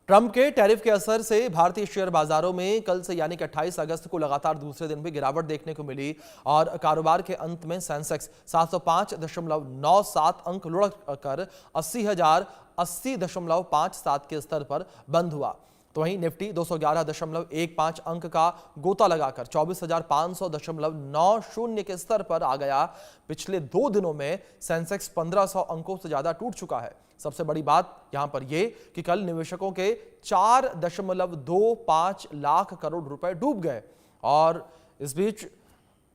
Trump के tariff के असर से भारतीय शेयर बाजारों में कल से यानी कि 28 अगस्त को लगातार दूसरे दिन भी गिरावट देखने को मिली और कारोबार के अंत में सेंसेक्स 705.97 अंक लुढ़क कर 80,080.57 के स्तर पर बंद हुआ। तो वहीं निफ्टी 211.15 अंक का गोता लगाकर 24,500.90 के स्तर पर आ गया। पिछले 2 दिनों में सेंसेक्स 1500 अंकों से ज्यादा टूट चुका है। सबसे बड़ी बात यहां पर यह कि कल निवेशकों के 4.25 लाख करोड़ रुपए डूब गए और इस बीच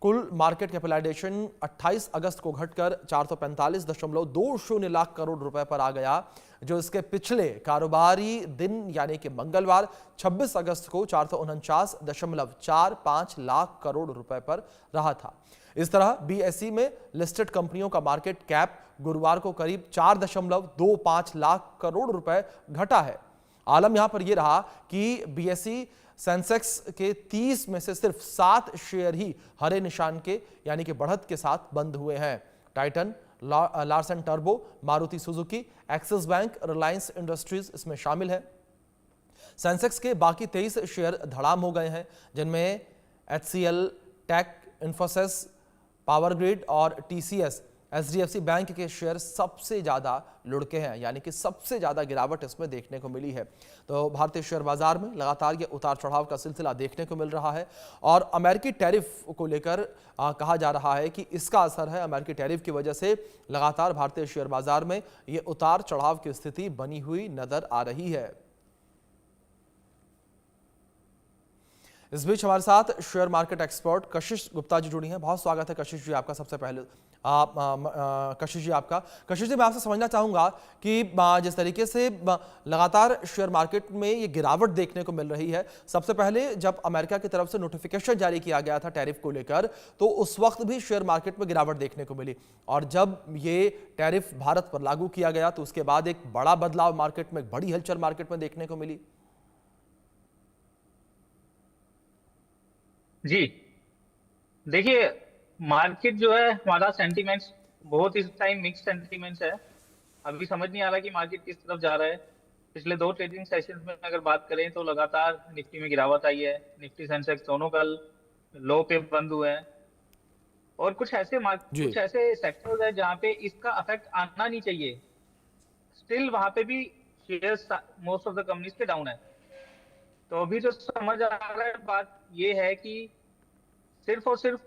कुल मार्केट कैपिटलाइजेशन 28 अगस्त को घटकर 445.20 लाख करोड़ रुपए पर आ गया, जो इसके पिछले कारोबारी दिन यानी कि मंगलवार 26 अगस्त को 449.45 लाख करोड़ रुपए पर रहा था। इस तरह बीएसई में लिस्टेड कंपनियों का मार्केट कैप गुरुवार को करीब 4.25 लाख करोड़ रुपए घटा है। आलम यहां पर यह रहा कि बीएसई सेंसेक्स के 30 में से सिर्फ 7 शेयर ही हरे निशान के यानी कि बढ़त के साथ बंद हुए हैं। Titan, Larsen turbo, Maruti Suzuki, axis bank, Reliance industries इसमें शामिल है। सेंसेक्स के बाकी 23 शेयर धड़ाम हो गए हैं, जिनमें HCL, Tech, Infosys, Power Grid और टीसीएस, एचडीएफसी बैंक के शेयर सबसे ज्यादा लुढ़के हैं, यानी कि सबसे ज्यादा गिरावट इसमें देखने को मिली है। तो भारतीय शेयर बाजार में लगातार ये उतार चढ़ाव का सिलसिला देखने को मिल रहा है और अमेरिकी टैरिफ को लेकर कहा जा रहा है कि इसका असर है। अमेरिकी टैरिफ की वजह से लगातार भारतीय शेयर बाजार में ये उतार चढ़ाव की स्थिति बनी हुई नजर आ रही है। इस बीच हमारे साथ शेयर मार्केट एक्सपर्ट कशिश गुप्ता जी जुड़ी हैं। बहुत स्वागत है कशिश जी आपका। सबसे पहले कशिश जी मैं आपसे समझना चाहूंगा कि जिस तरीके से लगातार शेयर मार्केट में ये गिरावट देखने को मिल रही है, सबसे पहले जब अमेरिका की तरफ से नोटिफिकेशन जारी किया गया था टैरिफ को लेकर, तो उस वक्त भी शेयर मार्केट में गिरावट देखने को मिली और जब ये टैरिफ भारत पर लागू किया गया तो उसके बाद एक बड़ा बदलाव मार्केट में, एक बड़ी हलचल मार्केट में देखने को मिली। जी देखिए, मार्केट जो है हमारा सेंटीमेंट्स बहुत इस टाइम मिक्स सेंटीमेंट्स है। अभी समझ नहीं आ रहा कि मार्केट किस तरफ जा रहा है। पिछले 2 ट्रेडिंग सेशंस में अगर बात करें तो लगातार निफ्टी में गिरावट आई है। निफ्टी सेंसेक्स दोनों कल लो पे बंद हुए हैं और कुछ ऐसे सेक्टर्स है जहाँ पे इसका अफेक्ट आना नहीं चाहिए, स्टिल वहां पे भी shares most of the companies के डाउन है। तो अभी जो समझ आ रहा है बात ये है कि सिर्फ और सिर्फ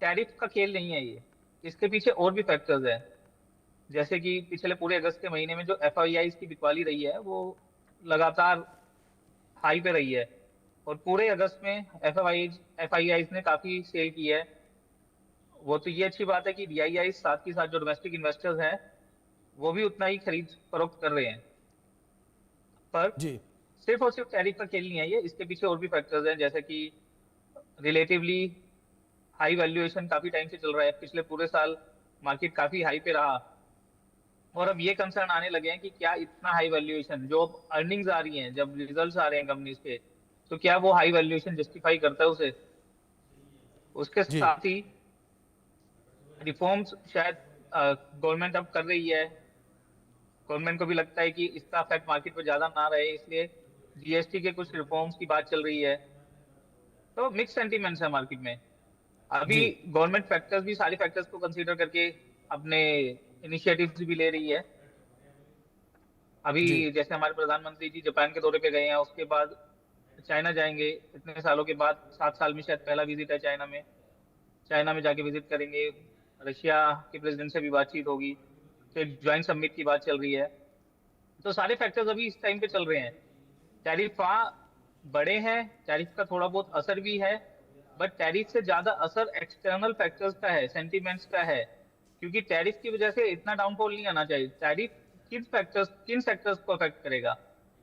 टैरिफ का खेल नहीं है ये, इसके पीछे और भी फैक्टर्स हैं। जैसे कि पिछले पूरे अगस्त के महीने में जो एफआईआई की बिकवाली रही है वो लगातार हाई पे रही है और पूरे अगस्त में एफआईआई ने काफी सेल की है। वो तो ये अच्छी बात है कि डीआईआई साथ ही साथ जो डोमेस्टिक इन्वेस्टर्स हैं वो भी उतना ही खरीद फरोख्त कर रहे हैं। पर जी सिर्फ और सिर्फ टैरिफ का खेल नहीं है ये, इसके पीछे और भी फैक्टर्स हैं। जैसे कि रिलेटिवली हाई वैल्यूएशन काफी टाइम से चल रहा है। पिछले पूरे साल मार्केट काफी हाई पे रहा और अब ये कंसर्न आने लगे हैं कि क्या इतना हाई वैल्यूएशन, जो अर्निंग्स आ रही हैं, जब रिजल्ट्स आ रहे हैं कंपनीज के, तो क्या वो हाई वैल्यूएशन जस्टिफाई करता है उसे। उसके जी साथ ही रिफॉर्म्स शायद गवर्नमेंट अब कर रही है। गवर्नमेंट को भी लगता है कि इसका इफेक्ट मार्केट पर ज्यादा ना रहे, इसलिए जीएसटी के कुछ रिफॉर्म्स की बात चल रही है। तो मिक्स सेंटीमेंट्स है मार्केट में। अभी जी गवर्नमेंट फैक्टर्स भी, सारे फैक्टर्स को कंसीडर करके अपने इनिशिएटिव्स भी ले रही है। अभी जी जैसे हमारे प्रधानमंत्री जी जापान के दौरे पे गए हैं, उसके बाद चाइना जाएंगे। इतने सालों के बाद 7 साल में शायद पहला विजिट है चाइना में। चाइना में जाके विजिट करेंगे। रशिया के प्रेसिडेंट से भी बातचीत होगी। फिर ज्वाइंट समिट की बात चल रही है। तो सारे फैक्टर्स अभी इस टाइम पे चल रहे हैं। टैरिफ बड़े हैं, टैरिफ का थोड़ा बहुत असर भी है, बट टैरिफ से ज्यादा असर एक्सटर्नल फैक्टर्स का है, सेंटीमेंट्स का है। क्योंकि टैरिफ की वजह से इतना डाउनफॉल नहीं आना चाहिए। टैरिफ किन सेक्टर्स को अफेक्ट करेगा?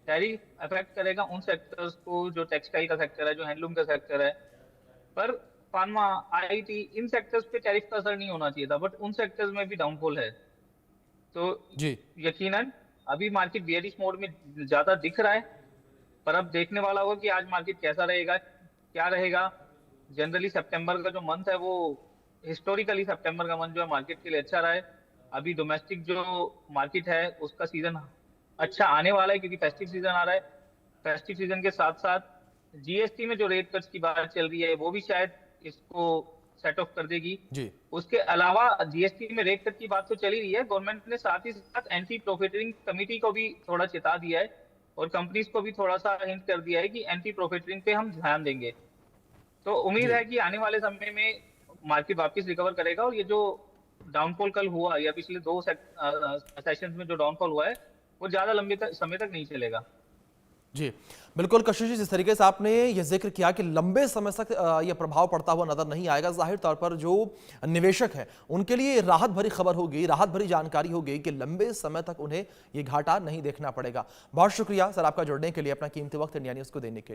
टैरिफ अफेक्ट करेगा उन सेक्टर्स को जो टेक्सटाइल का सेक्टर है, जो हैंडलूम का सेक्टर है। पर फार्मा, आईटी, इन सेक्टर्स पे टैरिफ का असर नहीं होना चाहिए था, बट उन सेक्टर्स में भी डाउनफॉल है। तो जी यकीनन अभी मार्केट बियरिश मोड में ज्यादा दिख रहा है, पर अब देखने वाला होगा कि आज मार्केट कैसा रहेगा, क्या रहेगा। जनरली सितंबर का जो मंथ है वो, हिस्टोरिकली सितंबर का मंथ जो है मार्केट के लिए अच्छा रहा है। अभी डोमेस्टिक जो मार्केट है उसका सीजन अच्छा आने वाला है क्योंकि फेस्टिव सीजन आ रहा है। फेस्टिव सीजन के साथ साथ जीएसटी में जो रेट कट्स की बात चल रही है वो भी शायद इसको सेट ऑफ कर देगी। जी उसके अलावा जीएसटी में रेट कट की बात तो चल ही रही है, गवर्नमेंट ने साथ ही साथ एंटी प्रॉफिटरिंग कमेटी को भी थोड़ा चेता दिया है और कंपनीज को भी थोड़ा सा हिंट कर दिया है कि एंटी प्रॉफिटरिंग पे हम ध्यान देंगे। तो उम्मीद जी है कि आने वाले समय में मार्केट वापस रिकवर करेगा और ये जो डाउनफॉल कल हुआ या पिछले दो सेशंस में जो डाउनफॉल हुआ है वो ज्यादा लंबे समय तक नहीं चलेगा। जी बिल्कुल कशिश जी, जिस तरीके से आपने ये जिक्र किया कि लंबे समय तक यह प्रभाव पड़ता हुआ नजर नहीं आएगा, जाहिर तौर पर जो निवेशक हैं उनके लिए राहत भरी खबर होगी, राहत भरी जानकारी होगी कि लंबे समय तक उन्हें ये घाटा नहीं देखना पड़ेगा। बहुत शुक्रिया सर आपका जुड़ने के लिए, अपना कीमती वक्त इंडिया न्यूज़ को देने के लिए।